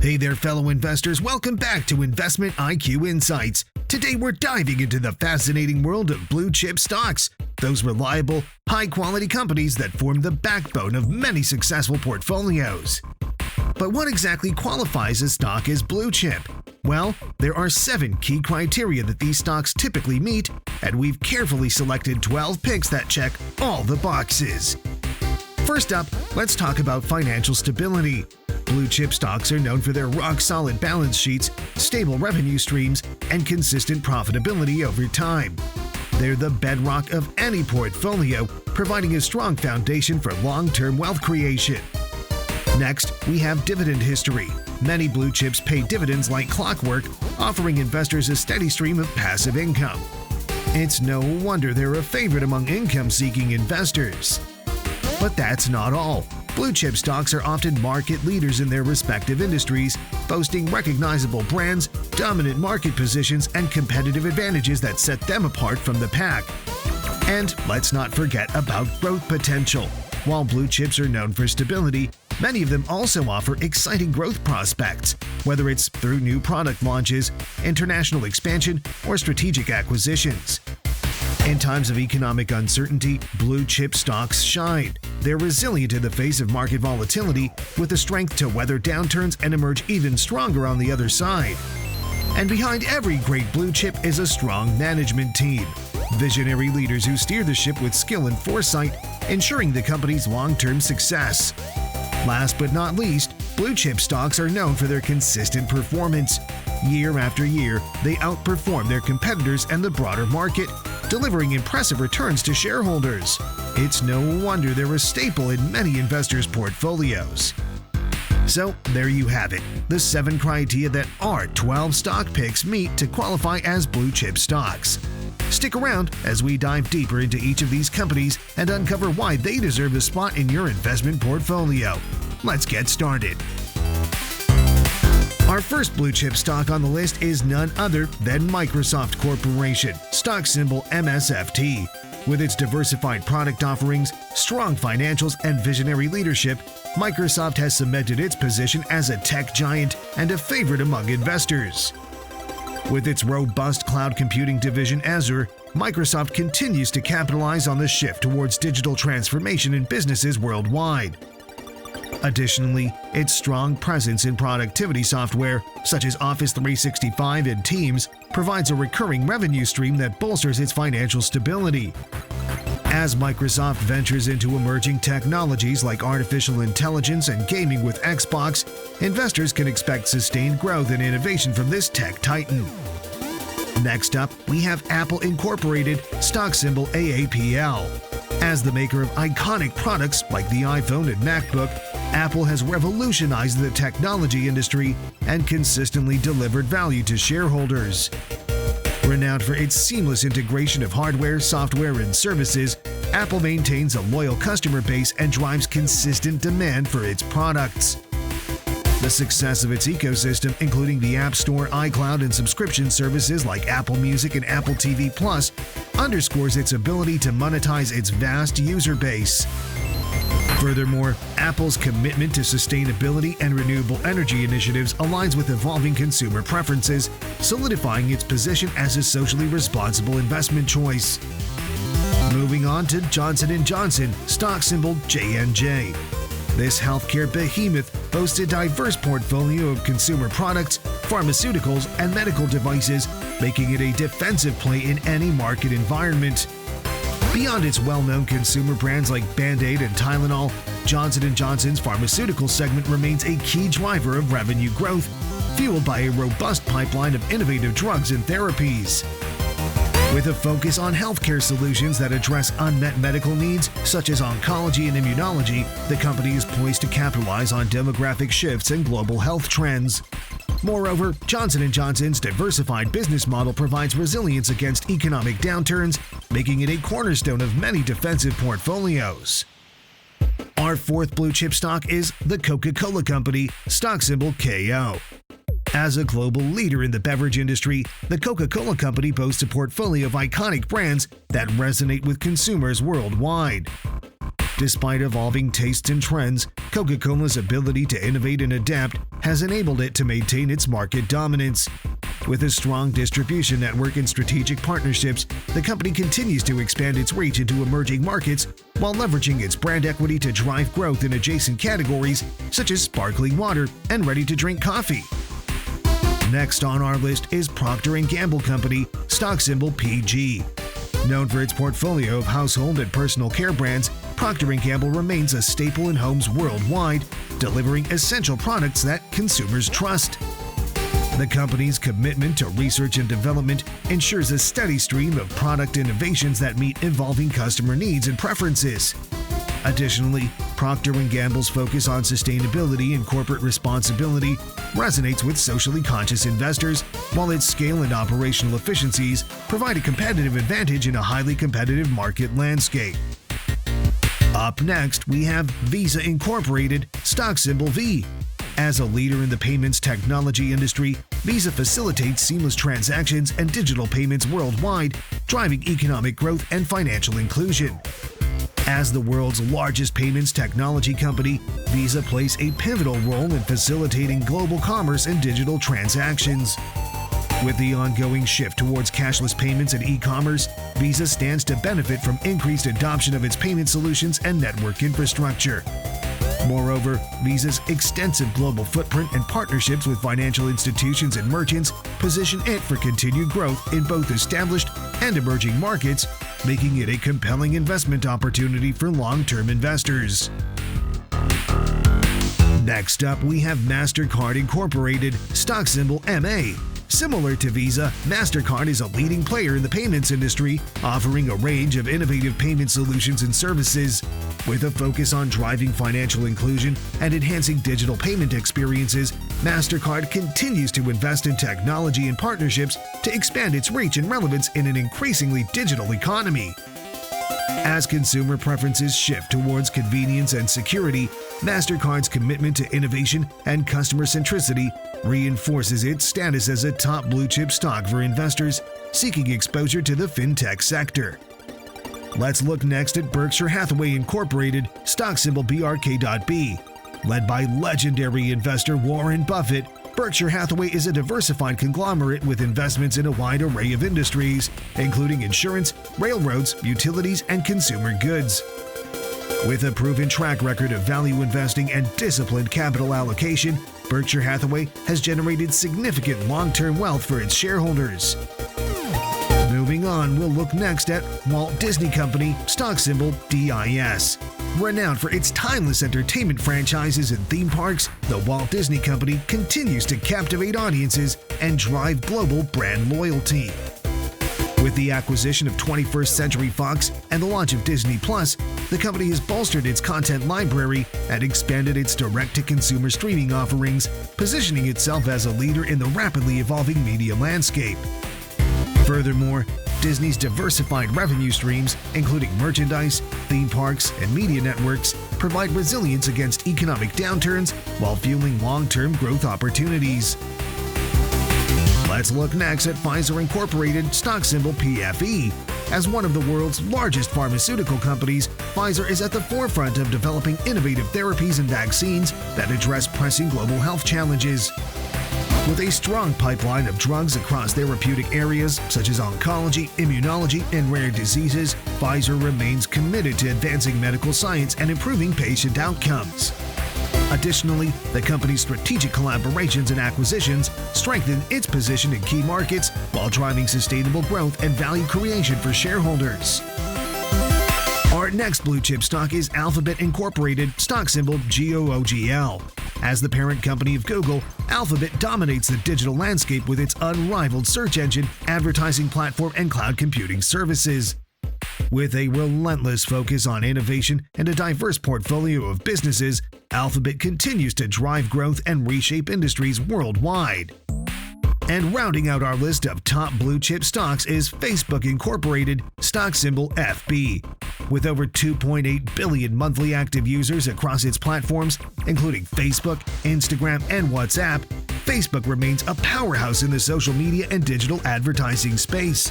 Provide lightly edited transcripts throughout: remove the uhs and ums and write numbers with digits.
Hey there, fellow investors. Welcome back to Investment IQ Insights. Today, we're diving into the fascinating world of blue chip stocks, those reliable, high-quality companies that form the backbone of many successful portfolios. But what exactly qualifies a stock as blue chip? Well, there are 7 key criteria that these stocks typically meet, and we've carefully selected 12 picks that check all the boxes. First up, let's talk about financial stability. Blue chip stocks are known for their rock-solid balance sheets, stable revenue streams, and consistent profitability over time. They're the bedrock of any portfolio, providing a strong foundation for long-term wealth creation. Next, we have dividend history. Many blue chips pay dividends like clockwork, offering investors a steady stream of passive income. It's no wonder they're a favorite among income-seeking investors. But that's not all. Blue chip stocks are often market leaders in their respective industries, boasting recognizable brands, dominant market positions, and competitive advantages that set them apart from the pack. And let's not forget about growth potential. While blue chips are known for stability, many of them also offer exciting growth prospects, whether it's through new product launches, international expansion, or strategic acquisitions. In times of economic uncertainty, blue chip stocks shine. They're resilient in the face of market volatility, with the strength to weather downturns and emerge even stronger on the other side. And behind every great blue chip is a strong management team. Visionary leaders who steer the ship with skill and foresight, ensuring the company's long-term success. Last but not least, blue chip stocks are known for their consistent performance. Year after year, they outperform their competitors and the broader market, delivering impressive returns to shareholders. It's no wonder they're a staple in many investors' portfolios. So there you have it, the 7 criteria that our 12 stock picks meet to qualify as blue chip stocks. Stick around as we dive deeper into each of these companies and uncover why they deserve a spot in your investment portfolio. Let's get started. Our first blue chip stock on the list is none other than Microsoft Corporation, stock symbol MSFT. With its diversified product offerings, strong financials, and visionary leadership, Microsoft has cemented its position as a tech giant and a favorite among investors. With its robust cloud computing division Azure, Microsoft continues to capitalize on the shift towards digital transformation in businesses worldwide. Additionally, its strong presence in productivity software, such as Office 365 and Teams, provides a recurring revenue stream that bolsters its financial stability. As Microsoft ventures into emerging technologies like artificial intelligence and gaming with Xbox, investors can expect sustained growth and innovation from this tech titan. Next up, we have Apple Incorporated, stock symbol AAPL. As the maker of iconic products like the iPhone and MacBook, Apple has revolutionized the technology industry and consistently delivered value to shareholders. Renowned for its seamless integration of hardware, software, and services, Apple maintains a loyal customer base and drives consistent demand for its products. The success of its ecosystem, including the App Store, iCloud, and subscription services like Apple Music and Apple TV Plus, underscores its ability to monetize its vast user base. Furthermore, Apple's commitment to sustainability and renewable energy initiatives aligns with evolving consumer preferences, solidifying its position as a socially responsible investment choice. Moving on to Johnson Johnson, stock symbol JNJ. This healthcare behemoth boasts a diverse portfolio of consumer products, pharmaceuticals, and medical devices, making it a defensive play in any market environment. Beyond its well-known consumer brands like Band-Aid and Tylenol, Johnson Johnson's pharmaceutical segment remains a key driver of revenue growth, fueled by a robust pipeline of innovative drugs and therapies. With a focus on healthcare solutions that address unmet medical needs, such as oncology and immunology, the company is poised to capitalize on demographic shifts and global health trends. Moreover, Johnson Johnson's diversified business model provides resilience against economic downturns, making it a cornerstone of many defensive portfolios. Our fourth blue chip stock is the Coca-Cola Company, stock symbol KO. As a global leader in the beverage industry, the Coca-Cola Company boasts a portfolio of iconic brands that resonate with consumers worldwide. Despite evolving tastes and trends, Coca-Cola's ability to innovate and adapt has enabled it to maintain its market dominance. With a strong distribution network and strategic partnerships, the company continues to expand its reach into emerging markets while leveraging its brand equity to drive growth in adjacent categories such as sparkling water and ready-to-drink coffee. Next on our list is Procter & Gamble Company, stock symbol PG. Known for its portfolio of household and personal care brands, Procter & Gamble remains a staple in homes worldwide, delivering essential products that consumers trust. The company's commitment to research and development ensures a steady stream of product innovations that meet evolving customer needs and preferences. Additionally, Procter & Gamble's focus on sustainability and corporate responsibility resonates with socially conscious investors, while its scale and operational efficiencies provide a competitive advantage in a highly competitive market landscape. Up next, we have Visa Incorporated, stock symbol V. As a leader in the payments technology industry, Visa facilitates seamless transactions and digital payments worldwide, driving economic growth and financial inclusion. As the world's largest payments technology company, Visa plays a pivotal role in facilitating global commerce and digital transactions. With the ongoing shift towards cashless payments and e-commerce, Visa stands to benefit from increased adoption of its payment solutions and network infrastructure. Moreover, Visa's extensive global footprint and partnerships with financial institutions and merchants position it for continued growth in both established and emerging markets, making it a compelling investment opportunity for long-term investors. Next up, we have MasterCard Incorporated, stock symbol MA. Similar to Visa, MasterCard is a leading player in the payments industry, offering a range of innovative payment solutions and services. With a focus on driving financial inclusion and enhancing digital payment experiences, MasterCard continues to invest in technology and partnerships to expand its reach and relevance in an increasingly digital economy. As consumer preferences shift towards convenience and security, MasterCard's commitment to innovation and customer centricity reinforces its status as a top blue-chip stock for investors seeking exposure to the fintech sector. Let's look next at Berkshire Hathaway Incorporated, stock symbol BRK.B. Led by legendary investor Warren Buffett, Berkshire Hathaway is a diversified conglomerate with investments in a wide array of industries, including insurance, railroads, utilities, and consumer goods. With a proven track record of value investing and disciplined capital allocation, Berkshire Hathaway has generated significant long-term wealth for its shareholders. Moving on, we'll look next at Walt Disney Company, stock symbol DIS. Renowned for its timeless entertainment franchises and theme parks, the Walt Disney Company continues to captivate audiences and drive global brand loyalty. With the acquisition of 21st Century Fox and the launch of Disney+, the company has bolstered its content library and expanded its direct-to-consumer streaming offerings, positioning itself as a leader in the rapidly evolving media landscape. Furthermore, Disney's diversified revenue streams, including merchandise, theme parks, and media networks, provide resilience against economic downturns while fueling long-term growth opportunities. Let's look next at Pfizer Incorporated, stock symbol PFE. As one of the world's largest pharmaceutical companies, Pfizer is at the forefront of developing innovative therapies and vaccines that address pressing global health challenges. With a strong pipeline of drugs across therapeutic areas such as oncology, immunology, and rare diseases, Pfizer remains committed to advancing medical science and improving patient outcomes. Additionally, the company's strategic collaborations and acquisitions strengthen its position in key markets while driving sustainable growth and value creation for shareholders. Our next blue chip stock is Alphabet Incorporated, stock symbol GOOGL. As the parent company of Google, Alphabet dominates the digital landscape with its unrivaled search engine, advertising platform, and cloud computing services. With a relentless focus on innovation and a diverse portfolio of businesses, Alphabet continues to drive growth and reshape industries worldwide. And rounding out our list of top blue-chip stocks is Facebook Incorporated, stock symbol FB. With over 2.8 billion monthly active users across its platforms, including Facebook, Instagram, and WhatsApp, Facebook remains a powerhouse in the social media and digital advertising space.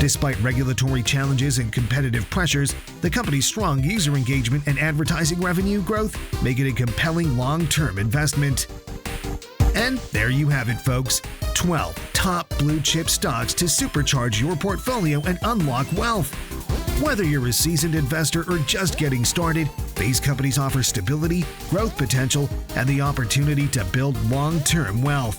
Despite regulatory challenges and competitive pressures, the company's strong user engagement and advertising revenue growth make it a compelling long-term investment. And there you have it, folks. 12 top blue chip stocks to supercharge your portfolio and unlock wealth. Whether you're a seasoned investor or just getting started, these companies offer stability, growth potential, and the opportunity to build long-term wealth.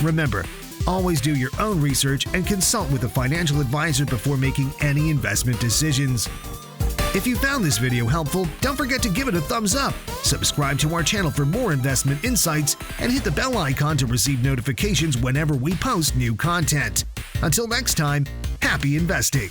Remember, always do your own research and consult with a financial advisor before making any investment decisions. If you found this video helpful, don't forget to give it a thumbs up, subscribe to our channel for more investment insights, and hit the bell icon to receive notifications whenever we post new content. Until next time, happy investing!